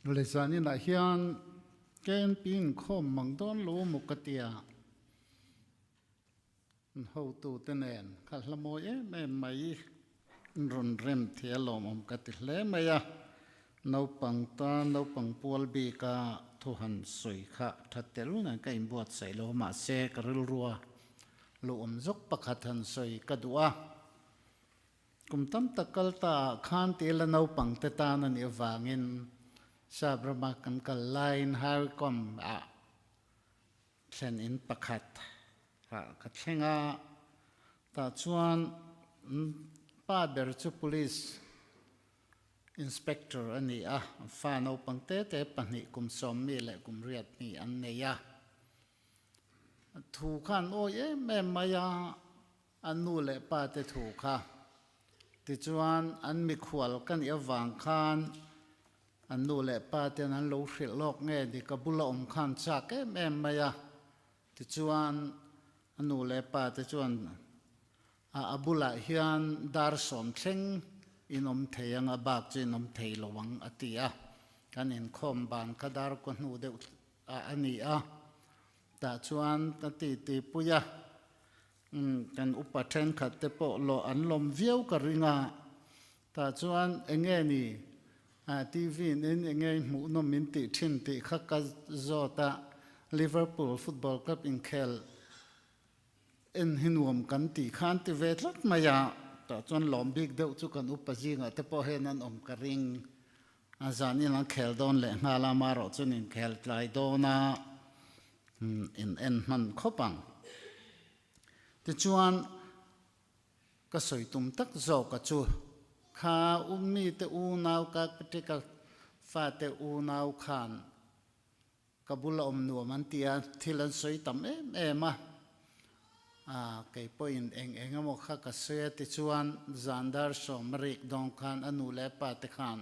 Lezani na hian ken pin khom mangdon lu mukatia ho tu tenen khalamo me mai ron rem thialom katle maya no pangta no pangpol bi ka thuhan soi kha thatel na kai buat sai lo ma se karil ruwa lu zok pakhathan soi kadua kumtam takalta khan tela no pangte ta na ni wangin sabrama kan kal line har kom a thlen in pakhat ha kathenga ta chuan pa ber chu police inspector ani a fa no pangte te pani kum som mi le kum riat mi an neya thu khan o ye me maya anu le pa te thu kha ti chuan an mi khwal kan ya wang khan anu le pa te an lo hril lok nge di kabula khan cha ke me maya ti chuan anu le pa te chuan a abula hian dar som thleng inom theyang abak chi inom thei lowang atia kanin khom ban kadar ko nu de ani a ta chuan ta ti puya kan upathen khat te po lo an lom viau ka ringa ta chuan enge ni tv nen enge mu no min ti thin ti khaka zota Liverpool Football Club in khel en hinuam kan ti khan ti vetlat maya ta chon lom big deuh chu kan upajinga te po henan ka ring azani lang khel don le ngala maro chunin khel tlai dona in en man khopang ti chuan ka soitum tak zo ka chu kha ummi te u naw ka patika fa te u naw khan kabula nuam an tia thilan soi tam ma cái point eng mo kha ka se ti chuan zandar som rik dong khan anu le pa te khan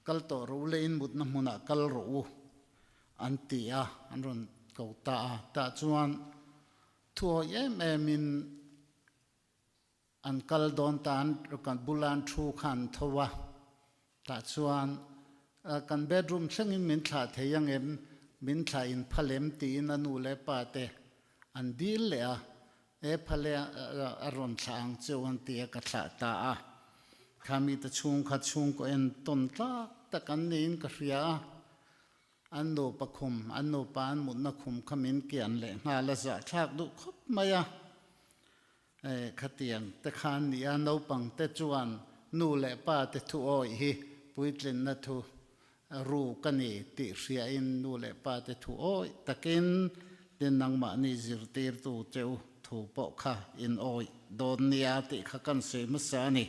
kal to ru le in mut na muna kal ru an tia an ron ko ta chuan thuo min an kal don tan kan bulan thu khan thowa ta chuan kan bedroom thengin min thla theyang em min thla in phalem ti in anu le pa te an dil le phale aron thlang chuan tia ka thla ta a khami ta chung kha chung ko en ton tla ta kan nin ka hria an no pakhum an no pan mun na khum khamin kian le nga la za thak du khop maya khatiang te khan ni a no pang te chuan nu le pa te thu oi hi puitlin na thu ru kani ti hria in nu le pa te thu oi takin tin nang ma ni zirtir tu cheu thu po kha in oi don nia ti kha kan se ma sa ni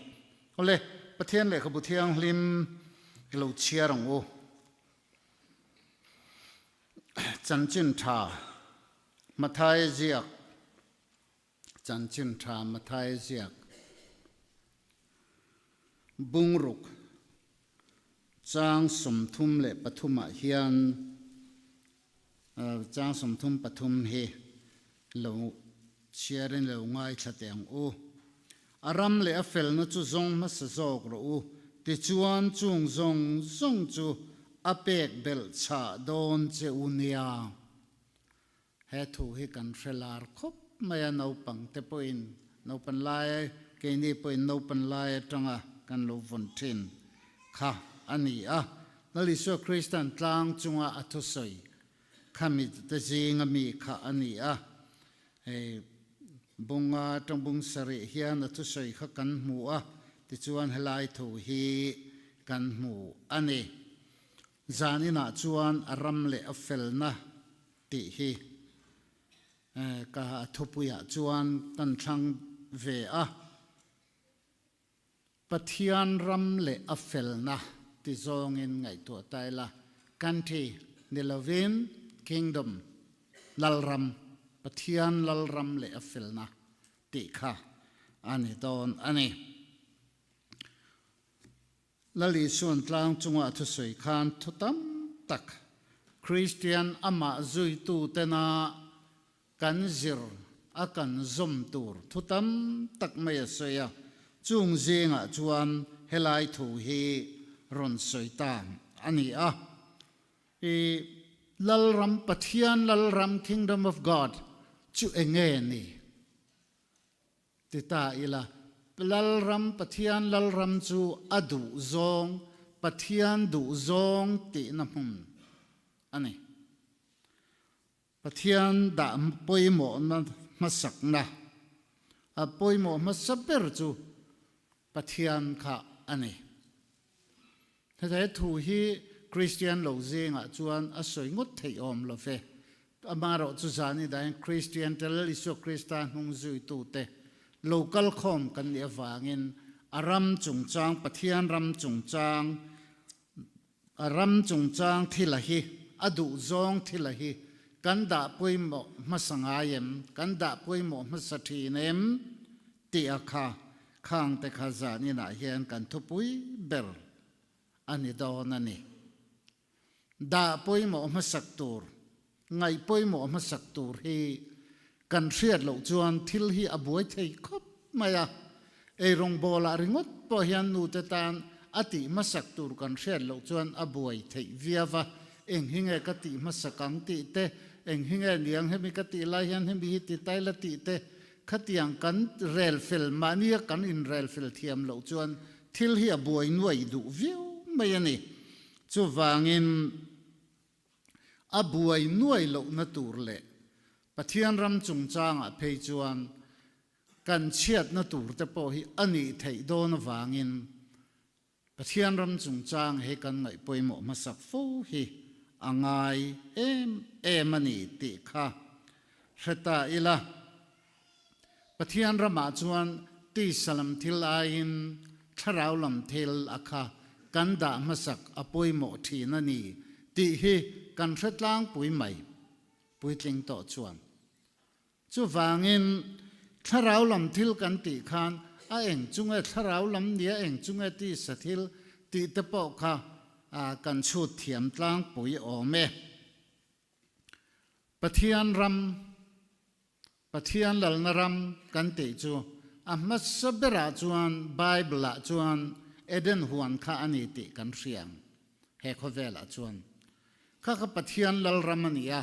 ole pathian le khabu thiang lim lo chiarang o chanchin tha mathai ziak chanchin tha mathai ziak bungruk chang som thum le pathuma hian chang som thum pathum he lo chiarin lo ngai thateng u aram le afel na chu zong ma sa zok ro u ti chuan chung zong chu apek bel cha don che unia he thu hi kan felar khop maya no pang te poin no pan lai ke ni poin no pan lai tanga kan lo von thin kha ani a nali so Christian tlang chunga athu soi khami te jinga mi kha ani a bunga tong bung sari hian athu soi kha kan mu a ti chuan helai thu hi kan mu ani zanina chuan aram le afel na ti hi ka thupuya chuan kan thang ve a pathian ram le afel na ti zong in ngai to taila kan thi nilovin kingdom lalram pathian lalram le afel na ti kha ani don ani lali suan tlang chunga thu soi khan thutam tak Christian ama zui tu tena kan zir akan zom tur thutam tak maya soya chung zinga chuan helai thu hi ron soi tam ani a lalram pathian lalram kingdom of God chu enge ni tita ila lalram pathian lalram chu adu zong pathian du zong ti na hum ani pathian da poimo na masak na a poimo masaper chu pathian kha ani thế thu hi Christian lo zenga chuan a soi ngot thei om lo fe amaro chu zani dai Christian tel iso Christian hung zui tu te local khom kan ni awangin aram chungchang pathian ram chungchang aram chungchang thilahi adu zong thilahi kanda poimo masangayem kanda poimo masathinem ti akha khang te khazani na hian kan thupui ber ani donani da poimo masak tur ngai poimo masak tur hi kan hriat lo chuan thil hi abuai thei khop maya e rong bola ringot po hian nu te tan ati masak tur kan hriat lo chuan abuai thei viava eng hinge ka ti masakang ti te eng hinge niang hemi ka ti lai hian hemi hi ti tai la ti te khatiang kan rel fel mania kan in rel fel thiam lo chuan thil hi abuai nuai du viu mai ani chu wangin abuai nuai lo na tur le pathian ram chungchang a phei chuan kan chiat na tur te po hi ani thei don wangin pathian ram chungchang he kan ngai poimo masak fu hi angai em ani ti kha hreta ila pathian rama chuan ti salam thil ain tharau lam thil akha kanda masak apoimo thina ni ti hi kan hretlang pui mai pui tling to chuan chu wangin tharau lam thil kan ti khan a eng chunga tharau lam nia eng chunga ti sathil ti te po kha kan chu thiam tlang pui ome pathian lalnaram kan ti chu a masabera chuan bible chuan eden huan kha ani ti kan hriang he khovela chuan kha pathian lalram ania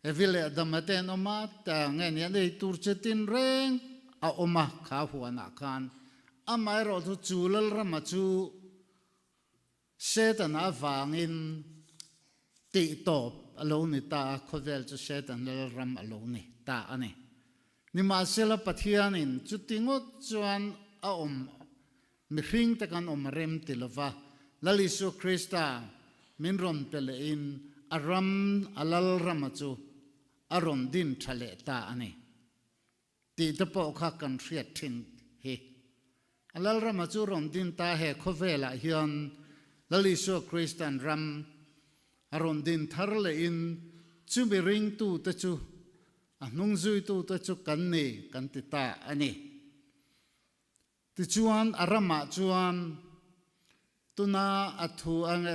evile damaten oma ta nge ne nei tur chetin reng a oma kha huana khan amai ro thu chulal rama chu setana wangin ti top alone ta khovel chu setan ram alone ta ani ni ma sela pathian in chutingot chuan a mi hring te kan rem tilova lalisu krista min ron pele in aram alal ramachu aron din thale ta ani ti te po kha kan hriat thin hi alal ramachu ron din ta he khovela hian lalisu kristan ram aron din tharle in chumi ring tu te chu anung zui tu te chu kan ni kan ti ta ani ti chuan arama chuan tuna athu ang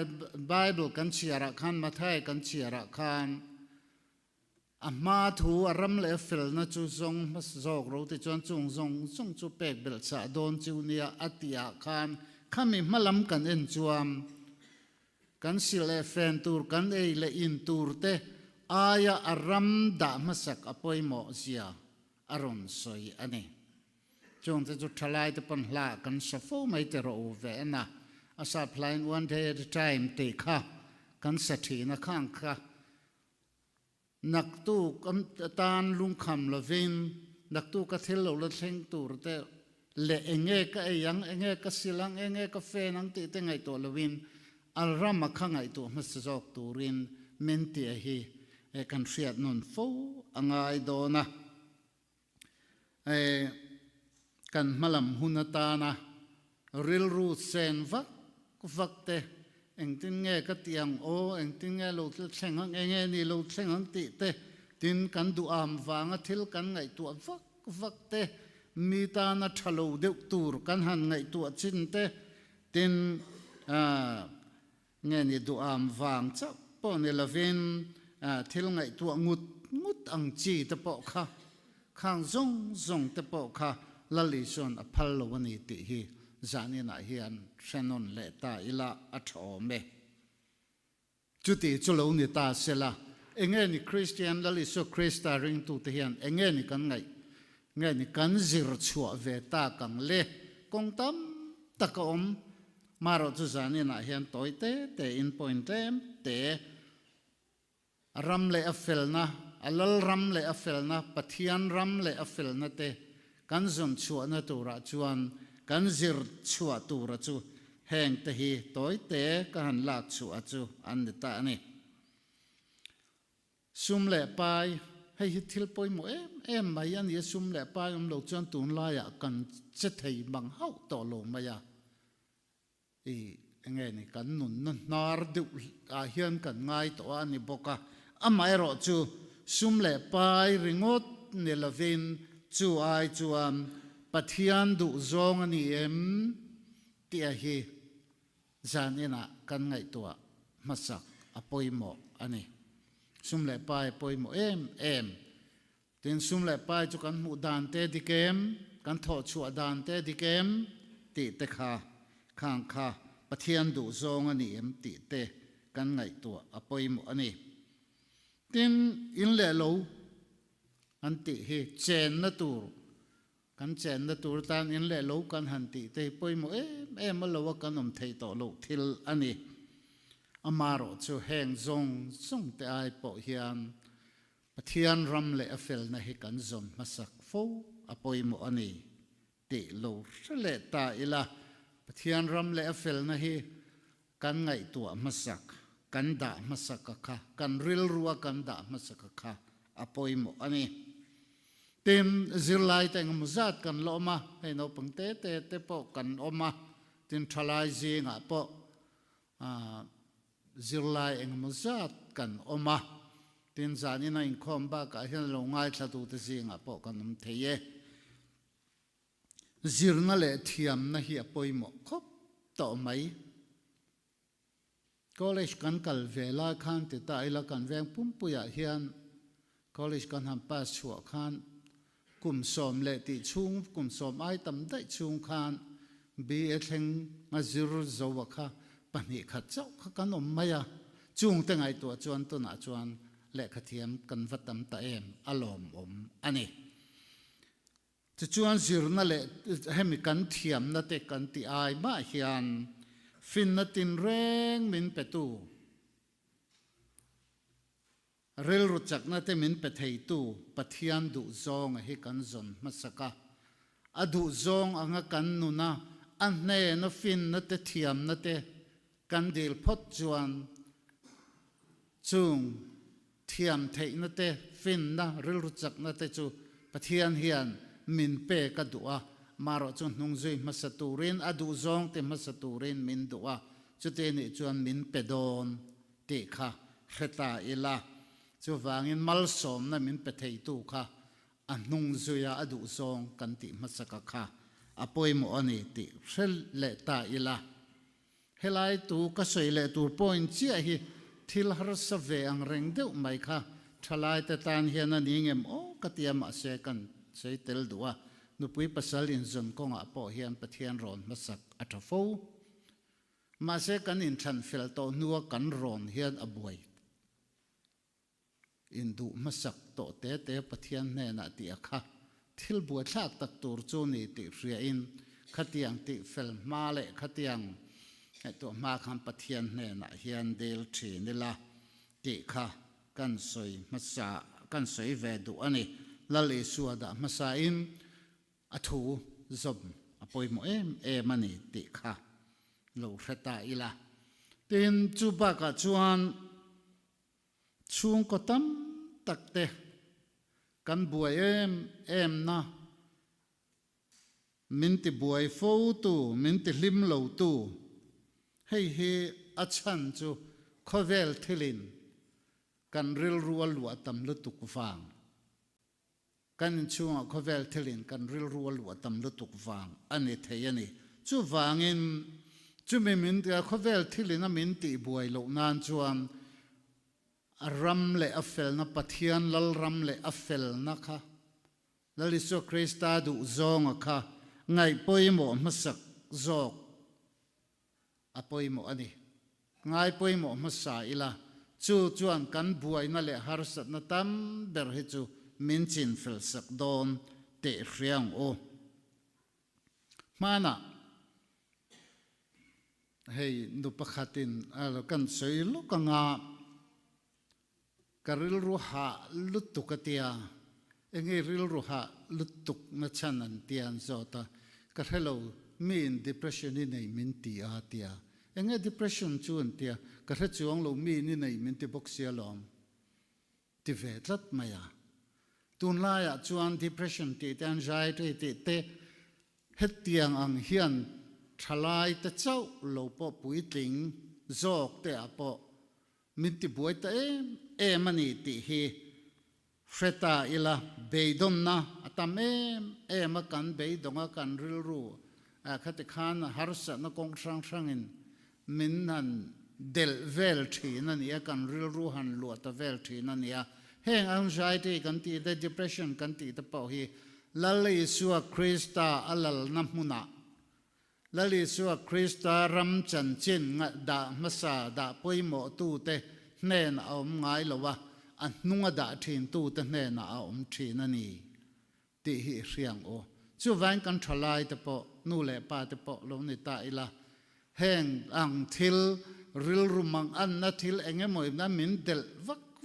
bible kan chiara khan mathai kan chiara khan amma thu aram le fel na chu zong mas zog ro ti chuan chung zong chu pek bel cha don chu nia atia khan khami malam kan en chuam kan sile fen tur kan ei le in tur te aya aram da masak apoimo zia aron soi ani chung te chu thalai te pon hla kan safo mai te ro ve na asa plain one day at a time te kha kan sathi na khang kha nak tu kam tan lung kham lovin nak tu ka thil lo la thleng tur te le enge ka yang enge ka silang enge ka fe nang ti te ngai to lovin alrama khangai tu masjok turin menti hi kan hriat non fo angai dona kan malam hunatana ril ru sen vakte eng tin nge ka tiang o eng tin nge lo thleng ang enge ni lo thleng ang ti te tin kan du am wanga thil kan ngai tu vakte mi ta na thalo de tur kan han ngai tu chin te tin nge ni du am wang cha po ne lovin thil ngai tu ngut ang chi te po kha khang zong te po kha lali son a phal lo ni ti hi zani na hian shenon le ta ila a thome chú ti chú lâu ni ta sẽ là nghe ni Christian là lý số Christa ring tu te hiền nghe ni kan ngai nghe ni kan zir chua về ta càng lê công tâm ta có mà rồi chú zani na hiền tối te in point te ram le afel na alal ram le afel na pathian ram le afel na te kan zon chua na tu ra chuan kan zir chua tu ra chu heng te hi tối te kan lak chua chu an ta ni sum le pai hay hit thil poi mo em mai an ye sum le pai lo chuan tun la ya kan che thei bang hau to lo ma ya nghe ni kan nun nar du a hian kan ngai to ani boka amai ro chu sum le pai ringot ne lovin chu ai chuan pathian du zong ani ti a hi zanina kan ngai to masak apoi mo ani sum le pai poi mo em tin sum le pai chu kan mu dan te di kem kan tho chu dan te di kem ti te kha khang kha pathian du zong ani ti te kan ngai to apoi mo ani tin in le lo an ti he chen na tur kan chen na tur tan in le lo kan han ti te poi mo em lo kan om thei to lo thil ani amaro chu heng zong te ai po hian pathian ram le afel na hi kan zon masak fo apoi mo ani ti lo le ta ila pathian ram le afel na hi kan ngai tu masak kan da masak kha kan ril ruwa kan da masak kha apoi mo ani tem zirlai teng muzat kan loma he no pangte te po kan oma tin thalai zinga po zirlai eng muzat kan oma tin zanina in khomba ka hian lo ngai thatu te zinga po kan um theye zirna le thiam na hi apoi mo khop to mai college kan kal vela khan te ta ila kan veng pumpuya hian college kan ham pass chua khan kum som le ti chung kum som ai tam dai chung khan bi e thleng ma zir zowa kha pani kha chau kha kan om maya chung te ngai to chuan to na chuan le khathiam kan vatam ta em alom om ani chuan zirna le hemi kan thiam na te kan ti ai ma hian fin na tin reng min petu rel ru chak na te min pe thei tu pathian du zong hi kan zon masaka adu zong anga kan nu na an ne na fin na te thiam na te kan dil phot chuan chung thiam thei na te fin na rel ru chak na te chu pathian hian min pe ka duwa maro chun nung zui masaturin adu zong te masaturin min duwa chute ni chuan min pedon te kha kheta ila chu wangin mal som na min pe thei tu kha anung zuya adu zong kan ti masaka kha apoi mo ani ti hrel le ta ila helai tu ka soi le tur point chia hi thil har sa ve ang reng deuh mai kha thalai te tan hian ani ngem o katiam a se kan sei tel duwa nupui pasal in zon konga po hian pathian ron masak athafo ma se kan in than fel to nuwa kan ron hian abuai in du masak to te pathian ne na ti akha thil bua thak tak tur chu ni ti ria in khatiang ti fel ma le khatiang to ma kham pathian ne na hian del thi nila ti kha kan soi masa kan soi ve du ani lali suada masa in athu zom apoi mo em ani ti kha lo hreta ila tin chu ba ka chuan chung ko tam takte kan buai em na min ti buai fo tu min ti hlim lo tu hei hi achan chu khovel thilin kan ril rual wa tam lu tuk wang kan chunga khovel thilin kan ril rual wa tam lu tuk wang ani theyani chu wangin chu mi min ta khovel thilin a min ti buai lo nan chuan ram le afel na pathian lal ram le afel na kha laliso krista du zong kha ngai poimo masak zok apoimo ani ngai poimo masa ila chu chuan kan buai na le har sat na tam ber hi chu min chin fel sak don te riang o mana hei nu pakhatin al kan sei lu ka nga karil ru ha lutukatia enge ril ru ha lutuk na chanan tian zota ka hello min depression ni nei min ti a tia enge depression chun tia ka re chuang lo mi ni nei min ti boxia lom ti ve tlat maya tun la ya chuan depression ti anxiety ti te het tiang ang hian thalai ta chau lo po pui tling zok te apo min ti buai ta mani ti hi freta ila beidom na atam ma kan beidonga kan ril ru a khati khan harsa na kong sang in min nan del vel thi na nia kan ril ru han lu ta vel thi na nia heng anxiety kan ti the depression kan ti ta pau hi lalai suwa krista alal na hmuna lalai suwa krista ram chan chin nga da masa da poimo tu te nen om ngai lowa an nunga da thin tu te nen a om thin ani ti hi riang o chu van kan thalai te po nu le pa te po lo ni ta ila heng ang thil ril rumang an na thil enge moi na min del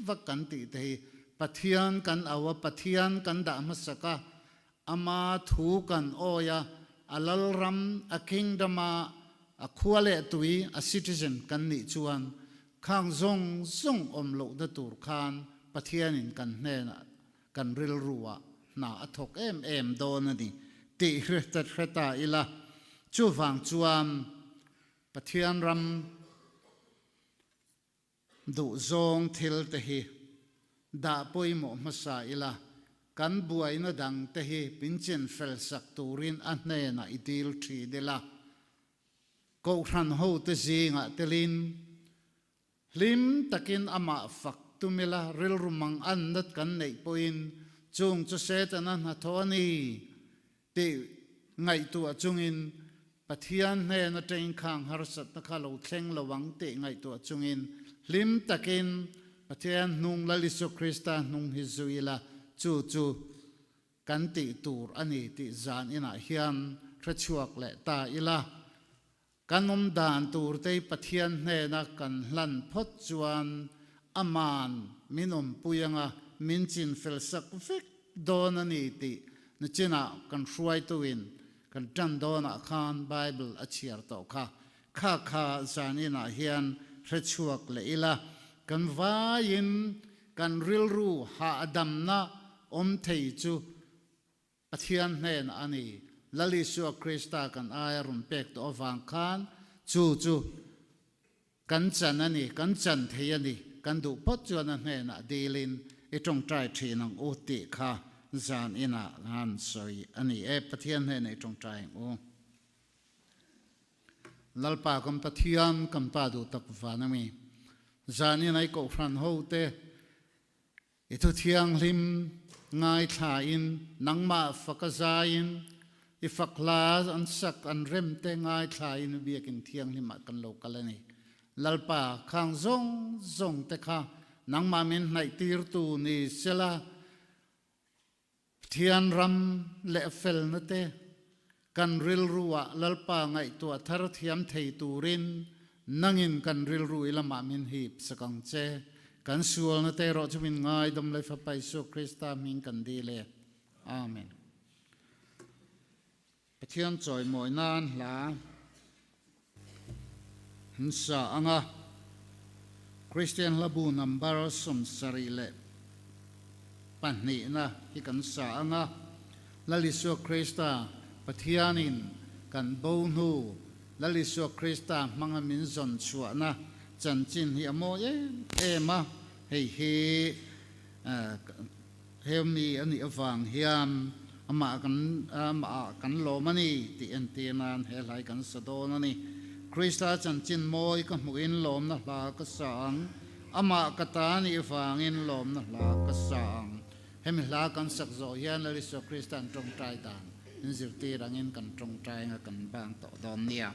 vak kan ti te pathian kan awa pathian kan da masaka ama thu kan oya alal ram a kingdoma a khwale tui a citizen kan ni chuan khang zong om lo da tur khan pathian in kan hne na kan ril ruwa na athok em don ani ti hreta ila chu wang chuan pathian ram du zong thil te hi da poimo masa ila kan buai na dang te hi pinchen fel sak turin a hne na idil thi dela ko ran ho te zinga telin lim takin ama fak tumila ril rumang an nat kan nei poin chung chu setan an hathoni te ngai tu achungin pathian hne na train khang harsat na khalo thleng lawang te ngai tu achungin lim takin pathian nung lalisu krista nung hizuila chu kan ti tur ani ti zan ina hian thrachuak le ta ila kanom dan tur te pathian hne na kan hlan phot chuan aman minom puyanga minchin fel sak vek don ani ti na china kan hruai tuin kan tan dona khan bible achiar to kha zanina hian thrachuak le ila kan vain kan rilru ha adam na om thei chu pathian hne na ani lali suwa krista kan ayarun pek to awang khan chu kan chan ani kan chan thei ani kan du pot chuan hne na dilin itong trai thinang u ti kha zan ina han soi ani pathian hne na itong trai u lalpa kam pathian kam pa du tak vanami zan ina ko fran ho te itu thiang lim ngai thain nangma fakazain ifakla an sak an rem te ngai thain biakin thiang lim kan lo kalani lalpa khang zong te kha nangma min nai tir tu ni sela thian ram le fel na te kan ril ruwa lalpa ngai tu thar thiam thei turin nangin kan ril ru ilama min hip sakang che kan sual na te ro chumin ngai dom lai fa pai su krista min kan di le amen pathian choi moi nan la hinsa anga christian labu number som sari le panni na hi kan sa anga laliso krista pathianin kan bonu laliso krista mangamin zon chua na chanchin hi amo ema hei mi ani awang hiam ama kan lo mani ti entinan helai kan sadon ani krista chanchin moi ka muin lom na hla ka sang ama katani awangin lom na hla ka sang hemi hla kan sak zo hian laliso kristan tong trai dan inzirti rangin kan tong trai nga kan bang to don nia